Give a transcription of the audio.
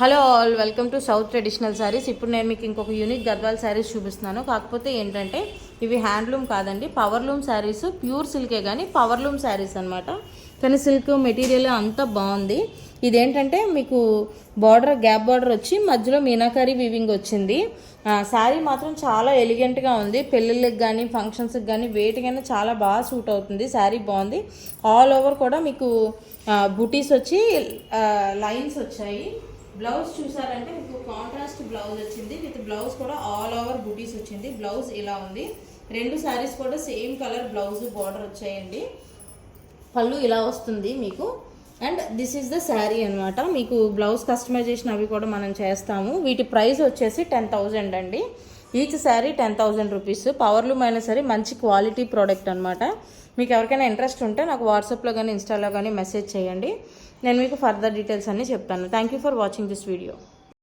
Hello all, welcome to south traditional saris. ఇప్పుడు నేను మీకు ఇంకొక యూనిక్ గద్వాల్ శారీస్ చూపిస్తున్నాను. కాకపోతే ఏంటంటే ఇవి హ్యాండ్లూమ్ కాదండి, పవర్లూమ్ శారీస్. ప్యూర్ సిల్కే కానీ పవర్లూమ్ శారీస్ అనమాట. కానీ సిల్క్ మెటీరియల్ అంతా బాగుంది. ఇదేంటంటే మీకు బార్డర్, గ్యాప్ బార్డర్ వచ్చి మధ్యలో మీనాకారి వీవింగ్ వచ్చింది. శారీ మాత్రం చాలా ఎలిగెంట్గా ఉంది. పెళ్ళిళ్ళకి కానీ ఫంక్షన్స్కి కానీ వేటికైనా చాలా బాగా సూట్ అవుతుంది. శారీ బాగుంది. ఆల్ ఓవర్ కూడా మీకు బుటీస్ వచ్చి లైన్స్ వచ్చాయి. బ్లౌజ్ చూసారంటే మీకు కాంట్రాస్ట్ బ్లౌజ్ వచ్చింది. విత్ బ్లౌజ్ కూడా ఆల్ ఓవర్ బుటీస్ వచ్చింది. బ్లౌజ్ ఇలా ఉంది. రెండు శారీస్ కూడా సేమ్ కలర్ బ్లౌజ్ బార్డర్ వచ్చాయండి. పళ్ళు ఇలా వస్తుంది మీకు. And this is the sari అనమాట. మీకు బ్లౌజ్ కస్టమైజేషన్ అవి కూడా మనం చేస్తాము. వీటి ప్రైస్ వచ్చేసి 10,000 అండి. Each sari 10,000 rupees. పవర్లూమ్ అయినా సరే మంచి క్వాలిటీ ప్రోడక్ట్ అనమాట. మీకు ఎవరికైనా ఇంట్రెస్ట్ ఉంటే నాకు వాట్సాప్లో కానీ ఇన్స్టాలో కానీ మెసేజ్ చేయండి. నేను మీకు ఫర్దర్ డీటెయిల్స్ అన్నీ చెప్తాను. Thank you for watching this video.